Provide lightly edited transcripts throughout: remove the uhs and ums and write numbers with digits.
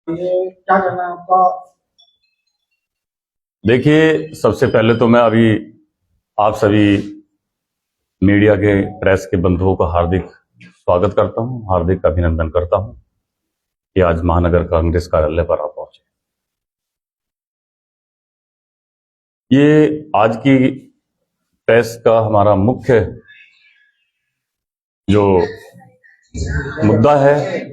ये क्या कहना है आपका? देखिए, सबसे पहले तो मैं अभी आप सभी मीडिया के प्रेस के बंधुओं का हार्दिक स्वागत करता हूं, हार्दिक अभिनंदन करता हूं कि आज महानगर कांग्रेस कार्यालय पर आप पहुंचे। ये आज की प्रेस का हमारा मुख्य जो मुद्दा है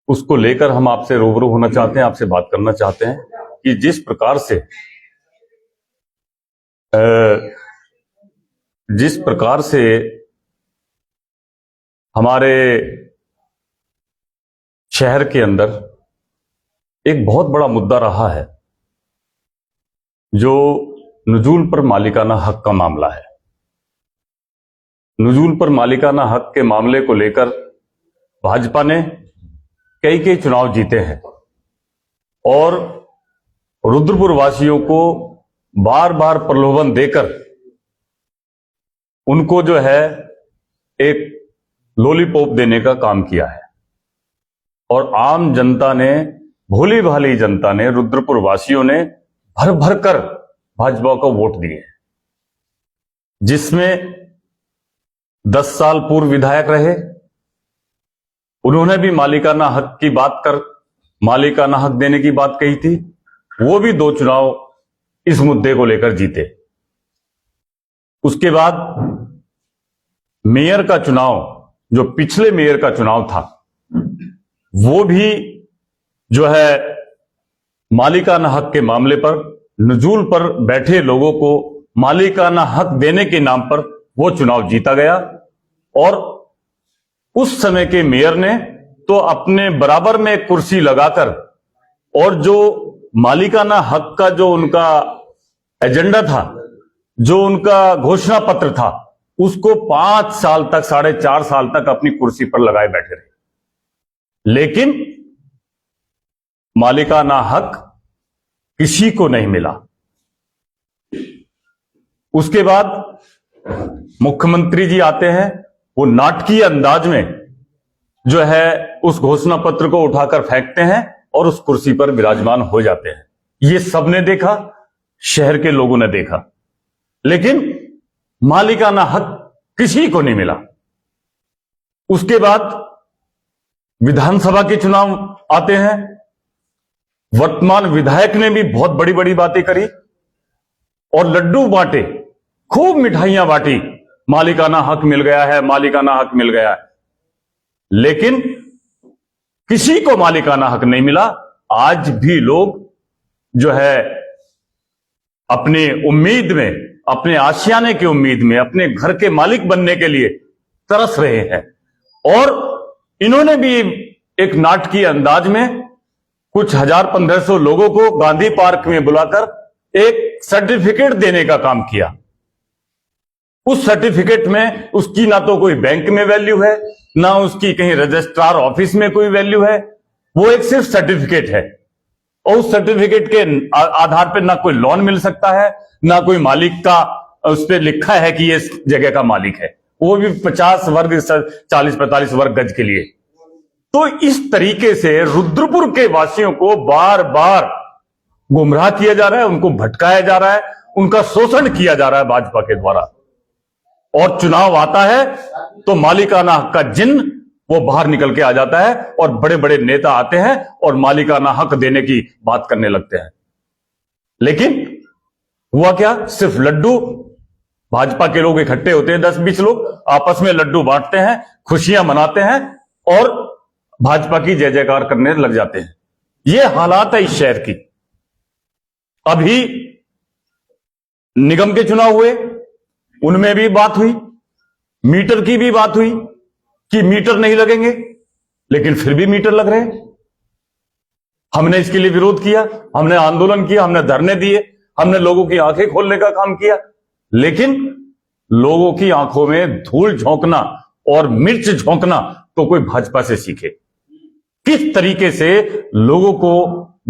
उसको लेकर हम आपसे रूबरू होना चाहते हैं, आपसे बात करना चाहते हैं कि जिस प्रकार से हमारे शहर के अंदर एक बहुत बड़ा मुद्दा रहा है जो नुजूल पर मालिकाना हक का मामला है। नुजूल पर मालिकाना हक के मामले को लेकर भाजपा ने कई चुनाव जीते हैं और रुद्रपुर वासियों को बार बार प्रलोभन देकर उनको जो है एक लॉलीपॉप देने का काम किया है और आम जनता ने, भोली भाली जनता ने, रुद्रपुर वासियों ने भर भर कर भाजपा को वोट दिए हैं, जिसमें 10 साल पूर्व विधायक रहे, उन्होंने भी मालिकाना हक की बात कर मालिकाना हक देने की बात कही थी। वो भी 2 चुनाव इस मुद्दे को लेकर जीते। उसके बाद मेयर का चुनाव, जो पिछले मेयर का चुनाव था, वो भी जो है मालिकाना हक के मामले पर, नुजूल पर बैठे लोगों को मालिकाना हक देने के नाम पर वो चुनाव जीता गया। और उस समय के मेयर ने तो अपने बराबर में एक कुर्सी लगाकर और जो मालिकाना हक का जो उनका एजेंडा था, जो उनका घोषणा पत्र था, उसको 5 साल तक, 4.5 साल तक अपनी कुर्सी पर लगाए बैठे रहे, लेकिन मालिकाना हक किसी को नहीं मिला। उसके बाद मुख्यमंत्री जी आते हैं, वो नाटकीय अंदाज में जो है उस घोषणा पत्र को उठाकर फेंकते हैं और उस कुर्सी पर विराजमान हो जाते हैं। ये सबने देखा, शहर के लोगों ने देखा, लेकिन मालिकाना हक किसी को नहीं मिला। उसके बाद विधानसभा के चुनाव आते हैं। वर्तमान विधायक ने भी बहुत बड़ी बड़ी बातें करी और लड्डू बांटे, खूब मिठाइयां बांटी, मालिकाना हक मिल गया है, मालिकाना हक मिल गया है, लेकिन किसी को मालिकाना हक नहीं मिला। आज भी लोग जो है अपने उम्मीद में, अपने आशियाने की उम्मीद में, अपने घर के मालिक बनने के लिए तरस रहे हैं। और इन्होंने भी एक नाटकीय अंदाज में कुछ 1000-1500 लोगों को गांधी पार्क में बुलाकर एक सर्टिफिकेट देने का काम किया। उस सर्टिफिकेट में उसकी ना तो कोई बैंक में वैल्यू है, ना उसकी कहीं रजिस्ट्रार ऑफिस में कोई वैल्यू है। वो एक सिर्फ सर्टिफिकेट है और उस सर्टिफिकेट के आधार पर ना कोई लोन मिल सकता है, ना कोई मालिक का उस पर लिखा है कि ये जगह का मालिक है, वो भी 50 वर्ग 40-45 वर्ग गज के लिए। तो इस तरीके से रुद्रपुर के वासियों को बार बार गुमराह किया जा रहा है, उनको भटकाया जा रहा है, उनका शोषण किया जा रहा है भाजपा के द्वारा। और चुनाव आता है तो मालिकाना हक का जिन वो बाहर निकल के आ जाता है और बड़े बड़े नेता आते हैं और मालिकाना हक देने की बात करने लगते हैं। लेकिन हुआ क्या? सिर्फ लड्डू, भाजपा के लोग इकट्ठे होते हैं, 10-20 लोग आपस में लड्डू बांटते हैं, खुशियां मनाते हैं और भाजपा की जय जयकार करने लग जाते हैं। ये हालात है इस शहर की। अभी निगम के चुनाव हुए, उनमें भी बात हुई, मीटर की भी बात हुई कि मीटर नहीं लगेंगे, लेकिन फिर भी मीटर लग रहे हैं। हमने इसके लिए विरोध किया, हमने आंदोलन किया, हमने धरने दिए, हमने लोगों की आंखें खोलने का काम किया, लेकिन लोगों की आंखों में धूल झोंकना और मिर्च झोंकना तो कोई भाजपा से सीखे। किस तरीके से लोगों को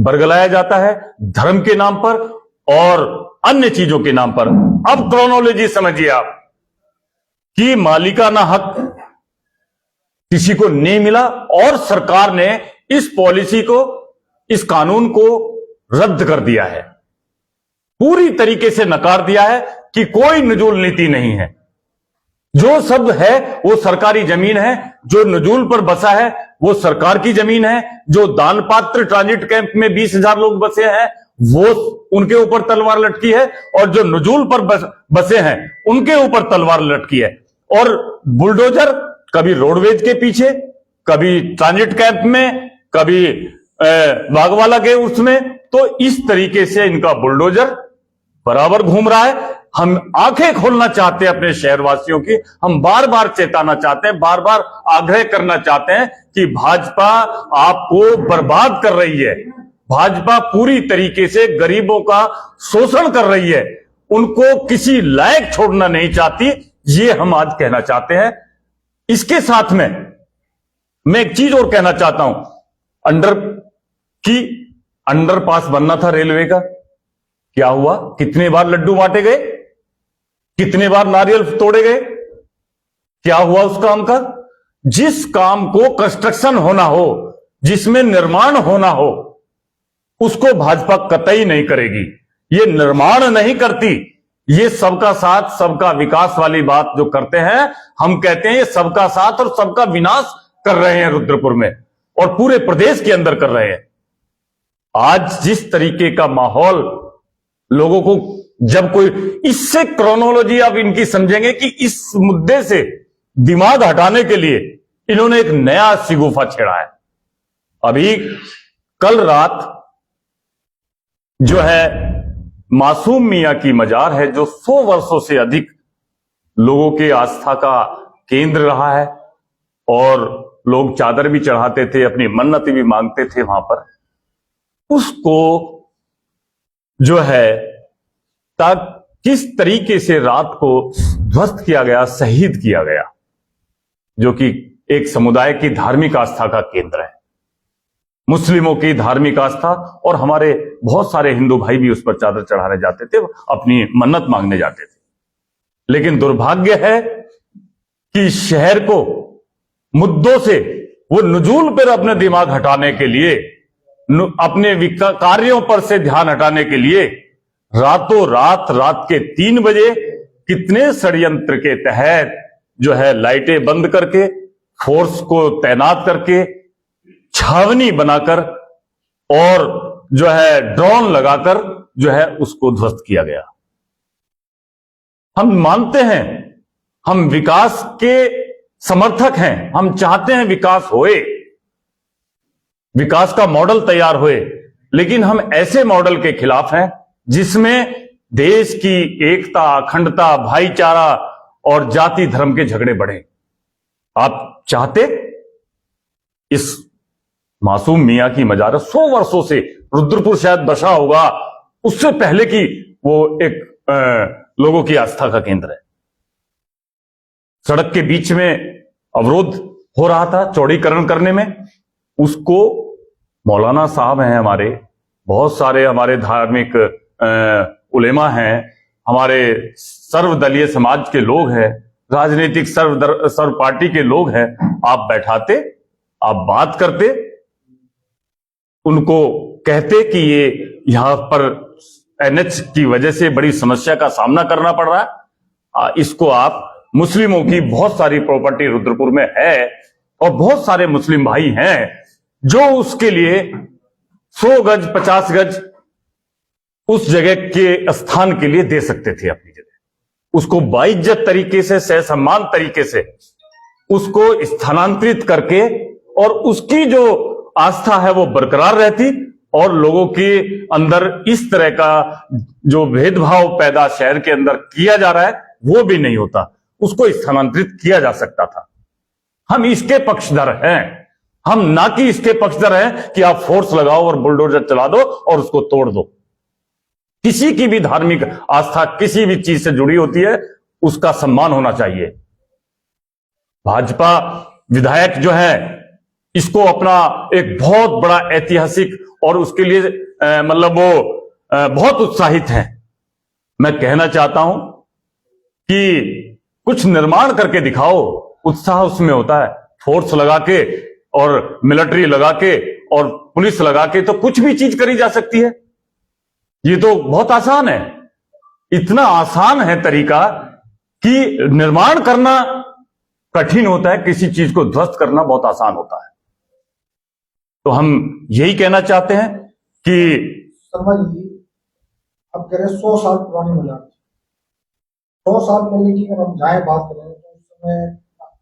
बरगलाया जाता है धर्म के नाम पर और अन्य चीजों के नाम पर। अब क्रोनोलॉजी समझिए आप कि मालिकाना हक किसी को नहीं मिला और सरकार ने इस पॉलिसी को, इस कानून को रद्द कर दिया है, पूरी तरीके से नकार दिया है कि कोई नजूल नीति नहीं है। जो सब है वो सरकारी जमीन है, जो नजूल पर बसा है वो सरकार की जमीन है, जो दान पात्र ट्रांजिट कैंप में 20,000 लोग बसे हैं वो उनके ऊपर तलवार लटकी है, और जो नजूल पर बसे हैं उनके ऊपर तलवार लटकी है। और बुलडोजर कभी रोडवेज के पीछे, कभी ट्रांजिट कैंप में, कभी बागवाला के उसमें, तो इस तरीके से इनका बुलडोजर बराबर घूम रहा है। हम आंखें खोलना चाहते हैं अपने शहरवासियों की, हम बार बार चेताना चाहते हैं, बार बार आग्रह करना चाहते हैं कि भाजपा आपको बर्बाद कर रही है। भाजपा पूरी तरीके से गरीबों का शोषण कर रही है, उनको किसी लायक छोड़ना नहीं चाहती, ये हम आज कहना चाहते हैं। इसके साथ में मैं एक चीज और कहना चाहता हूं, अंडरपास बनना था रेलवे का, क्या हुआ? कितने बार लड्डू बांटे गए, कितने बार नारियल तोड़े गए, क्या हुआ उस काम का? जिस काम को कंस्ट्रक्शन होना हो, जिसमें निर्माण होना हो, उसको भाजपा कतई नहीं करेगी। ये निर्माण नहीं करती, ये सबका साथ सबका विकास वाली बात जो करते हैं, हम कहते हैं ये सबका साथ और सबका विनाश कर रहे हैं रुद्रपुर में और पूरे प्रदेश के अंदर कर रहे हैं। आज जिस तरीके का माहौल लोगों को, जब कोई इससे क्रोनोलॉजी आप इनकी समझेंगे कि इस मुद्दे से दिमाग हटाने के लिए इन्होंने एक नया शिगुफा छेड़ा है। अभी कल रात जो है मासूम मियां की मजार है, जो 100 वर्षों से अधिक लोगों के आस्था का केंद्र रहा है, और लोग चादर भी चढ़ाते थे, अपनी मन्नत भी मांगते थे वहां पर। उसको जो है किस तरीके से रात को ध्वस्त किया गया, शहीद किया गया, जो कि एक समुदाय की धार्मिक आस्था का केंद्र है, मुस्लिमों की धार्मिक आस्था, और हमारे बहुत सारे हिंदू भाई भी उस पर चादर चढ़ाने जाते थे, अपनी मन्नत मांगने जाते थे। लेकिन दुर्भाग्य है कि शहर को मुद्दों से, वो नजूल पर अपने दिमाग हटाने के लिए, अपने कार्यों पर से ध्यान हटाने के लिए रातों रात के 3 बजे कितने षड्यंत्र के तहत जो है लाइटें बंद करके, फोर्स को तैनात करके, छावनी बनाकर और जो है ड्रोन लगाकर जो है उसको ध्वस्त किया गया। हम मानते हैं, हम विकास के समर्थक हैं, हम चाहते हैं विकास होए, विकास का मॉडल तैयार होए, लेकिन हम ऐसे मॉडल के खिलाफ हैं जिसमें देश की एकता, अखंडता, भाईचारा और जाति धर्म के झगड़े बढ़े। आप चाहते इस मासूम मियां की मजार 100 वर्षों से, रुद्रपुर शायद बसा होगा उससे पहले की वो एक लोगों की आस्था का केंद्र है। सड़क के बीच में अवरोध हो रहा था चौड़ीकरण करने में, उसको मौलाना साहब हैं हमारे, बहुत सारे हमारे धार्मिक उलेमा हैं, हमारे सर्वदलीय समाज के लोग हैं, राजनीतिक सर्व पार्टी के लोग हैं, आप बैठाते, आप बात करते, उनको कहते कि ये यहां पर एनएच की वजह से बड़ी समस्या का सामना करना पड़ रहा है, इसको आप, मुस्लिमों की बहुत सारी प्रॉपर्टी रुद्रपुर में है और बहुत सारे मुस्लिम भाई हैं जो उसके लिए 100 गज 50 गज उस जगह के स्थान के लिए दे सकते थे अपनी जगह, उसको बाइज्जत तरीके से, सहसम्मान तरीके से उसको स्थानांतरित करके, और उसकी जो आस्था है वो बरकरार रहती, और लोगों के अंदर इस तरह का जो भेदभाव पैदा शहर के अंदर किया जा रहा है वो भी नहीं होता, उसको स्थानांतरित किया जा सकता था। हम इसके पक्षधर हैं, हम ना कि इसके पक्षधर हैं कि आप फोर्स लगाओ और बुलडोजर चला दो और उसको तोड़ दो। किसी की भी धार्मिक आस्था किसी भी चीज से जुड़ी होती है, उसका सम्मान होना चाहिए। भाजपा विधायक जो है इसको अपना एक बहुत बड़ा ऐतिहासिक, और उसके लिए मतलब वो बहुत उत्साहित हैं। मैं कहना चाहता हूं कि कुछ निर्माण करके दिखाओ, उत्साह उसमें होता है, फोर्स लगा के और मिलिट्री लगा के और पुलिस लगा के तो कुछ भी चीज करी जा सकती है। ये तो बहुत आसान है, इतना आसान है तरीका कि निर्माण करना कठिन होता है, किसी चीज को ध्वस्त करना बहुत आसान होता है। तो हम यही कहना चाहते हैं कि शर्मा जी, अब कह रहे 100 साल पुरानी मजाक, 100 साल पहले की अगर हम जाए बात करें तो उस समय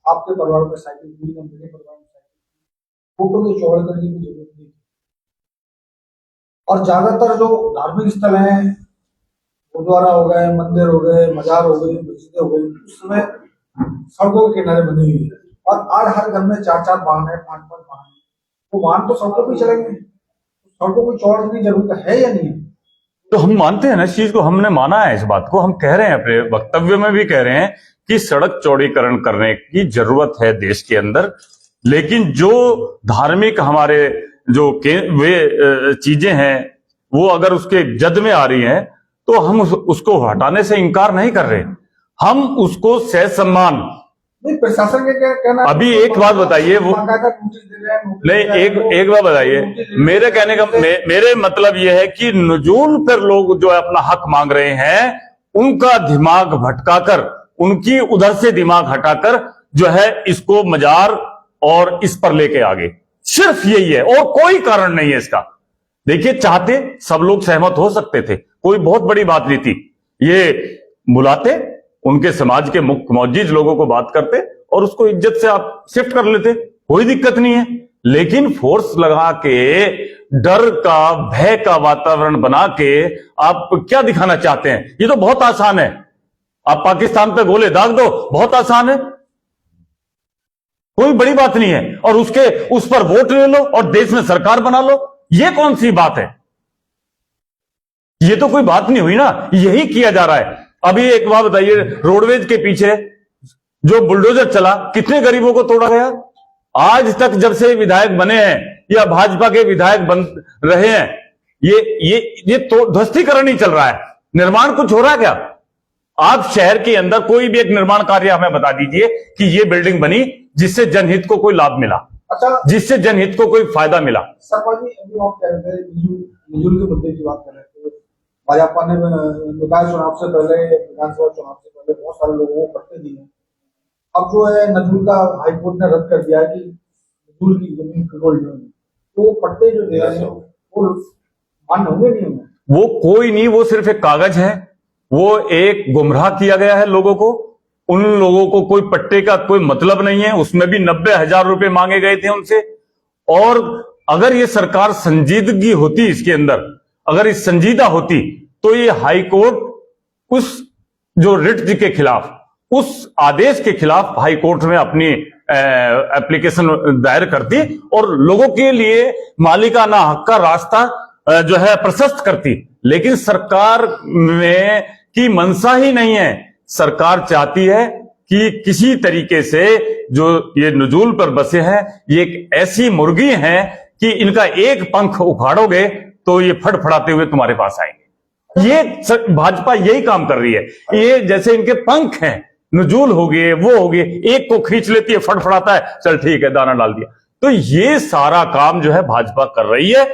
आपके परिवार में साइकिल थी, मेरे परिवार में साइकिल थी, फोटो के चौड़े करने की जरूरत नहीं थी। और ज्यादातर जो धार्मिक स्थल हैं, गुरुद्वारा हो गए, मंदिर हो गए, मजार हो गए, मस्जिदें हो गई, उस समय सड़कों के किनारे बनी हुई है। और आज हर घर में 4-4 वाहन है, 5-5 वाहन है। वो वाहन तो सड़कों पर चलेंगे, सड़कों को चौड़ने की जरूरत है या नहीं है? तो हम मानते हैं ना इस चीज को, हमने माना है इस बात को, हम कह रहे हैं अपने वक्तव्य में भी कह रहे हैं कि सड़क चौड़ीकरण करने की जरूरत है देश के अंदर। लेकिन जो धार्मिक हमारे जो वे चीजें हैं वो अगर उसके जद में आ रही हैं तो हम उसको हटाने से इनकार नहीं कर रहे, हम उसको सहसम्मान। नहीं, प्रशासन के क्या कहना? अभी एक बात बताइए, वो नहीं, एक बात बताइए, मेरे कहने का मेरे मतलब यह है कि नजूल पर लोग जो है अपना हक मांग रहे हैं, उनका दिमाग भटकाकर, उनकी उधर से दिमाग हटाकर जो है इसको मजार और इस पर लेके आगे, सिर्फ यही है और कोई कारण नहीं है इसका। देखिए, चाहते सब लोग सहमत हो सकते थे, कोई बहुत बड़ी बात नहीं थी, ये बुलाते उनके समाज के मुख्य मौजूद लोगों को बात करते और उसको इज्जत से आप शिफ्ट कर लेते, कोई दिक्कत नहीं है। लेकिन फोर्स लगा के, डर का, भय का वातावरण बना के आप क्या दिखाना चाहते हैं? ये तो बहुत आसान है, आप पाकिस्तान पे गोले दाग दो, बहुत आसान है, कोई बड़ी बात नहीं है, और उस पर वोट ले लो और देश में सरकार बना लो, ये कौन सी बात है? ये तो कोई बात नहीं हुई ना, यही किया जा रहा है। अभी एक बात बताइए, रोडवेज के पीछे जो बुलडोजर चला, कितने गरीबों को तोड़ा गया? आज तक जब से विधायक बने हैं या भाजपा के विधायक बन रहे हैं, ये तो ध्वस्तीकरण ही चल रहा है, निर्माण कुछ हो रहा है क्या? आप शहर के अंदर कोई भी एक निर्माण कार्य हमें बता दीजिए कि ये बिल्डिंग बनी जिससे जनहित को कोई लाभ मिला, अच्छा, जिससे जनहित को कोई फायदा मिला। शर्मा जी, अभी आप कह रहे थे नजूल के मुद्दे की बात कर रहे थे। भाजपा ने निकाय चुनाव से पहले, विधानसभा चुनाव से पहले बहुत सारे लोगों को पट्टे दिए। अब जो है नजूल का हाईकोर्ट ने रद्द कर दिया कि नजूल की जमीन कंट्रोल नहीं, तो पट्टे जो दे रहे हैं वो मान्य होंगे नहीं होंगे? वो कोई नहीं, वो सिर्फ एक कागज है, वो एक गुमराह किया गया है लोगों को। उन लोगों को कोई पट्टे का कोई मतलब नहीं है, उसमें भी 90,000 रुपए मांगे गए थे उनसे। और अगर ये सरकार संजीदगी होती इसके अंदर, अगर ये संजीदा होती तो ये हाई कोर्ट उस जो रिट के खिलाफ, उस आदेश के खिलाफ हाई कोर्ट में अपनी एप्लीकेशन दायर करती और लोगों के लिए मालिकाना हक का रास्ता जो है प्रशस्त करती। लेकिन सरकार में की मंशा ही नहीं है, सरकार चाहती है कि किसी तरीके से जो ये नजूल पर बसे हैं, ये एक ऐसी मुर्गी है कि इनका एक पंख उखाड़ोगे तो ये फड़फड़ाते हुए तुम्हारे पास आएंगे। ये भाजपा यही काम कर रही है, ये जैसे इनके पंख हैं, नजूल हो गए, वो हो गए, एक को खींच लेती है, फड़फड़ाता है, चल ठीक है दाना डाल दिया। तो ये सारा काम जो है भाजपा कर रही है।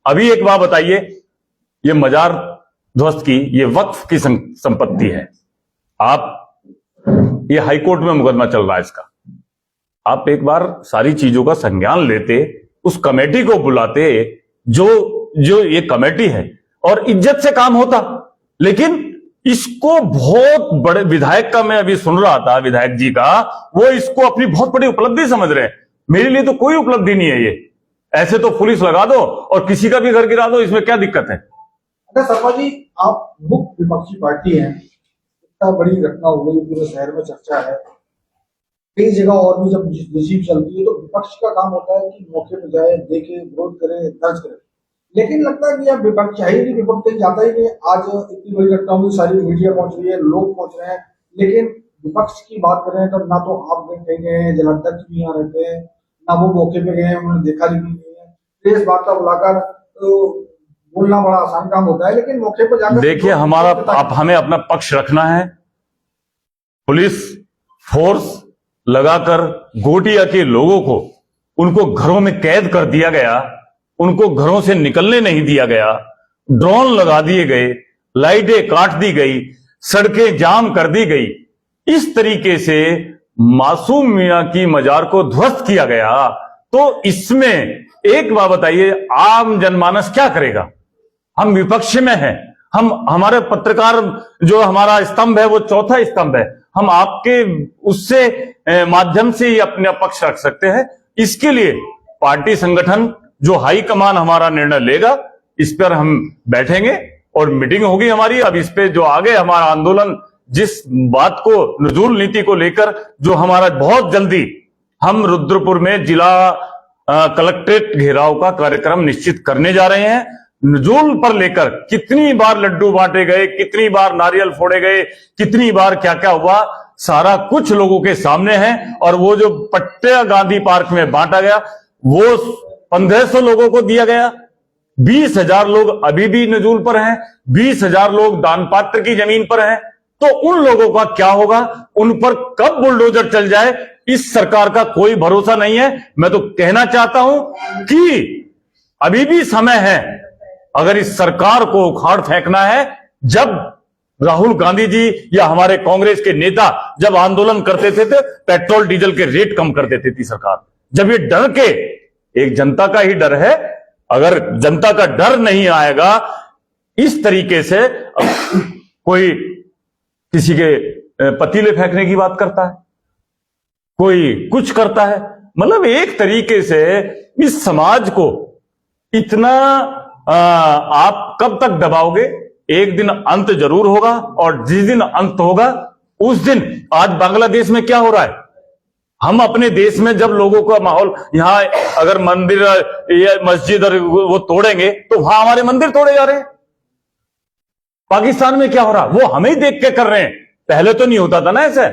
अभी एक बात बताइए, ये मजार ध्वस्त की, ये वक्फ की संपत्ति है, आप ये हाईकोर्ट में मुकदमा चल रहा है इसका, आप एक बार सारी चीजों का संज्ञान लेते, उस कमेटी को बुलाते, जो ये कमेटी है, और इज्जत से काम होता। लेकिन इसको बहुत बड़े विधायक का, मैं अभी सुन रहा था विधायक जी का, वो इसको अपनी बहुत बड़ी उपलब्धि समझ रहे हैं। मेरे लिए तो कोई उपलब्धि नहीं है ये, ऐसे तो पुलिस लगा दो और किसी का भी घर गिरा दो, इसमें क्या दिक्कत है? अच्छा शर्मा जी, आप मुख्य विपक्षी पार्टी हैं, इतना बड़ी घटना हो गई, पूरे शहर में चर्चा है, कई जगह और भी जब रिजीव चलती है तो विपक्ष का काम होता है कि मौके पर जाए, देखे, विरोध करे, दर्ज करे। लेकिन लगता है कि अब विपक्ष है ही नहीं, विपक्ष कहीं जाता ही नहीं। आज इतनी बड़ी घटना होगी, सारी मीडिया पहुंच रही है, लोग पहुंच रहे हैं, लेकिन विपक्ष की बात कर रहे हैं तो ना तो आप कहीं गए हैं, जलाध्यक्ष भी यहाँ रहते हैं, ना वो मौके पे गए हैं, उन्होंने देखा भी नहीं है। प्रेस वार्ता बुलाकर तो बोलना बड़ा आसान काम होता है, लेकिन मौके पर जाकर देखिए, हमें अपना पक्ष रखना है। पुलिस फोर्स लगाकर गोटिया के लोगों को, उनको घरों में कैद कर दिया गया, उनको घरों से निकलने नहीं दिया गया, ड्रोन लगा दिए गए, लाइटें काट दी गई, सड़कें जाम कर दी गई, इस तरीके से मासूम मियां की मजार को ध्वस्त किया गया, तो इसमें एक बात बताइए, आम जनमानस क्या करेगा? हम विपक्ष में हैं, हमारे पत्रकार जो हमारा स्तंभ है वो चौथा स्तंभ है, हम आपके उससे माध्यम से ही अपने पक्ष रख सकते हैं। इसके लिए पार्टी संगठन जो हाई कमान हमारा निर्णय लेगा, इस पर हम बैठेंगे और मीटिंग होगी हमारी। अब इस पे जो आगे हमारा आंदोलन, जिस बात को नजूल नीति को लेकर जो हमारा बहुत जल्दी हम रुद्रपुर में जिला कलेक्ट्रेट घेराव का कार्यक्रम निश्चित करने जा रहे हैं। नजूल पर लेकर कितनी बार लड्डू बांटे गए, कितनी बार नारियल फोड़े गए, कितनी बार क्या क्या हुआ, सारा कुछ लोगों के सामने है। और वो जो पट्टा गांधी पार्क में बांटा गया वो 1500 लोगों को दिया गया, 20,000 लोग अभी भी नजूल पर हैं, 20,000 लोग दान पात्र की जमीन पर हैं। तो उन लोगों का क्या होगा? उन पर कब बुलडोजर चल जाए, इस सरकार का कोई भरोसा नहीं है। मैं तो कहना चाहता हूं कि अभी भी समय है, अगर इस सरकार को उखाड़ फेंकना है। जब राहुल गांधी जी या हमारे कांग्रेस के नेता जब आंदोलन करते थे तो पेट्रोल डीजल के रेट कम कर देती थी सरकार। जब ये डर के, एक जनता का ही डर है, अगर जनता का डर नहीं आएगा, इस तरीके से कोई किसी के पतीले फेंकने की बात करता है, कोई कुछ करता है, मतलब एक तरीके से इस समाज को इतना आप कब तक दबाओगे? एक दिन अंत जरूर होगा, और जिस दिन अंत होगा उस दिन, आज बांग्लादेश में क्या हो रहा है, हम अपने देश में जब लोगों का माहौल, यहां अगर मंदिर या मस्जिद और वो तोड़ेंगे तो वहां हमारे मंदिर तोड़े जा रहे हैं। पाकिस्तान में क्या हो रहा, वो हमें ही देख के कर रहे हैं। पहले तो नहीं होता था ना ऐसे।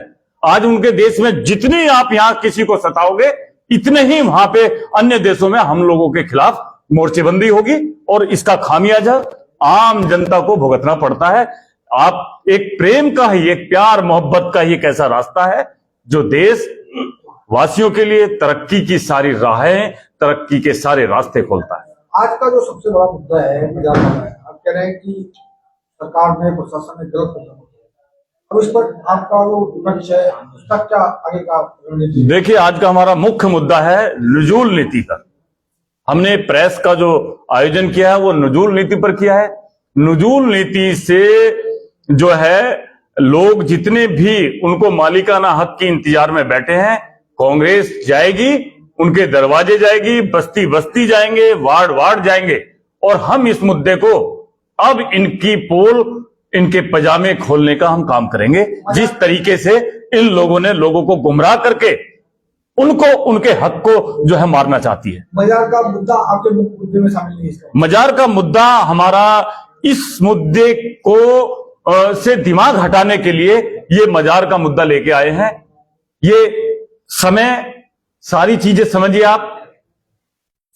आज उनके देश में जितनी आप यहां किसी को सताओगे, इतने ही वहां पे अन्य देशों में हम लोगों के खिलाफ मोर्चेबंदी होगी, और इसका खामियाजा आम जनता को भुगतना पड़ता है। आप एक प्रेम का ही, एक प्यार मोहब्बत का ही एक ऐसा रास्ता है जो देश वासियों के लिए तरक्की की सारी राहें, तरक्की के सारे रास्ते खोलता है। आज का जो सबसे बड़ा मुद्दा है, आप कह रहे हैं कि सरकार ने, प्रशासन ने गलत कदम उठाया। अब इस पर आपका जो विपक्ष है उसका क्या आगे का रणनीति? देखिए, आज का हमारा मुख्य मुद्दा है नजूल नीति का। हमने प्रेस का जो आयोजन किया है वो नजूल नीति पर किया है। नजूल नीति से जो है लोग जितने भी उनको मालिकाना हक के इंतजार में बैठे हैं, कांग्रेस जाएगी, उनके दरवाजे जाएगी, बस्ती बस्ती जाएंगे, वार्ड वार्ड जाएंगे, और हम इस मुद्दे को अब इनकी पोल, इनके पजामे खोलने का हम काम करेंगे। जिस तरीके से इन लोगों ने लोगों को गुमराह करके उनको, उनके हक को जो है मारना चाहती है। मजार का मुद्दा आपके मुद्दे में शामिल नहीं है? मजार का मुद्दा हमारा, इस मुद्दे को से दिमाग हटाने के लिए ये मजार का मुद्दा लेके आए हैं। ये समय, सारी चीजें समझिए आप,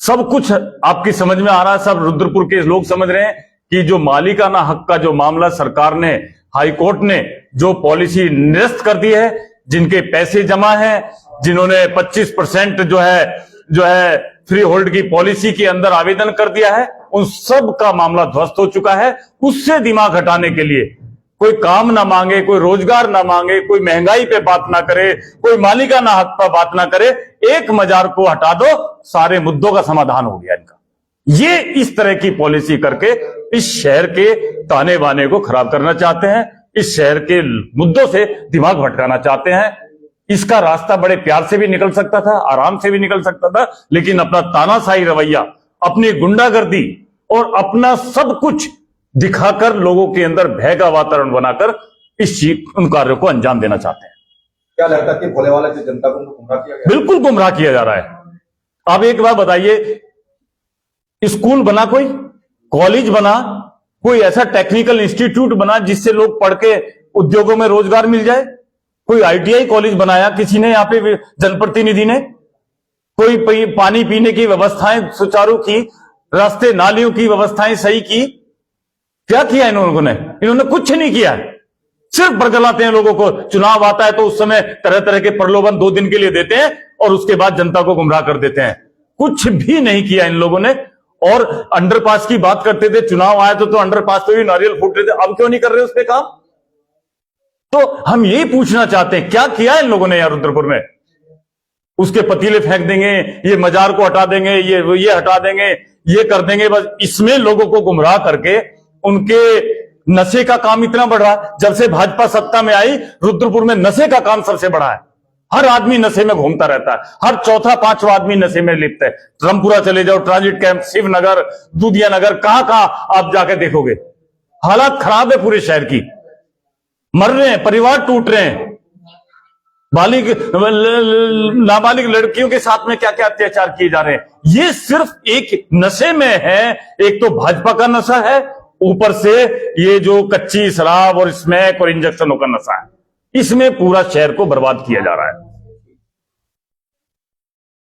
सब कुछ आपकी समझ में आ रहा है, सब रुद्रपुर के लोग समझ रहे हैं कि जो मालिकाना हक का जो मामला सरकार ने, हाई कोर्ट ने जो पॉलिसी निरस्त कर दी है, जिनके पैसे जमा हैं, जिन्होंने 25% जो है फ्री होल्ड की पॉलिसी के अंदर आवेदन कर दिया है, उन सब का मामला ध्वस्त हो चुका है। उससे दिमाग हटाने के लिए कोई काम ना मांगे, कोई रोजगार ना मांगे, कोई महंगाई पे बात ना करे, कोई मालिकाना हक पर बात ना करे, एक मजार को हटा दो, सारे मुद्दों का समाधान हो गया इनका। ये इस तरह की पॉलिसी करके इस शहर के ताने बाने को खराब करना चाहते हैं, इस शहर के मुद्दों से दिमाग भटकाना चाहते हैं। इसका रास्ता बड़े प्यार से भी निकल सकता था, आराम से भी निकल सकता था, लेकिन अपना तानाशाही रवैया, अपनी गुंडागर्दी और अपना सब कुछ दिखाकर लोगों के अंदर भय का वातावरण बनाकर इस उन कार्यों को अंजाम देना चाहते हैं। क्या लगता है कि भोले वाले जो जनता को गुमराह किया गया? बिल्कुल गुमराह किया जा रहा है। आप एक बात बताइए, स्कूल बना, कोई कॉलेज बना, कोई ऐसा टेक्निकल इंस्टीट्यूट बना जिससे लोग पढ़ के उद्योगों में रोजगार मिल जाए? कोई ITI कॉलेज बनाया किसी ने, यहाँ पे जनप्रतिनिधि ने? कोई पानी पीने की व्यवस्थाएं सुचारू की, रास्ते नालियों की व्यवस्थाएं सही की? क्या किया इन्होंने? इन्होंने कुछ नहीं किया, सिर्फ बरगलाते हैं लोगों को। चुनाव आता है तो उस समय तरह तरह के प्रलोभन 2 दिन के लिए देते हैं और उसके बाद जनता को गुमराह कर देते हैं। कुछ भी नहीं किया इन लोगों ने। और अंडरपास की बात करते थे, चुनाव आए तो अंडरपास पे भी नारियल फूट रहे थे, अब क्यों नहीं कर रहे उस पे काम? तो हम यही पूछना चाहते हैं, क्या किया इन लोगों ने यार रुद्रपुर में? उसके पतीले फेंक देंगे, ये मजार को हटा देंगे, ये हटा देंगे, ये कर देंगे, बस इसमें लोगों को गुमराह करके उनके नशे का काम इतना बढ़ रहा है। जब से भाजपा सत्ता में आई, रुद्रपुर में नशे का काम सबसे बड़ा है। हर आदमी नशे में घूमता रहता है, हर चौथा पांचवा आदमी नशे में लिप्त है। रामपुरा चले जाओ, ट्रांजिट कैंप, शिवनगर, दूधिया नगर, कहां आप जाके देखोगे, हालात खराब है पूरे शहर की। मर रहे हैं, परिवार टूट रहे हैं, नाबालिग लड़कियों के साथ में क्या क्या अत्याचार किए जा रहे हैं। ये सिर्फ एक नशे में है। एक तो भाजपा का नशा है, ऊपर से ये जो कच्ची शराब और स्मैक और इंजेक्शनों का नशा है। इसमें पूरा शहर को बर्बाद किया जा रहा है।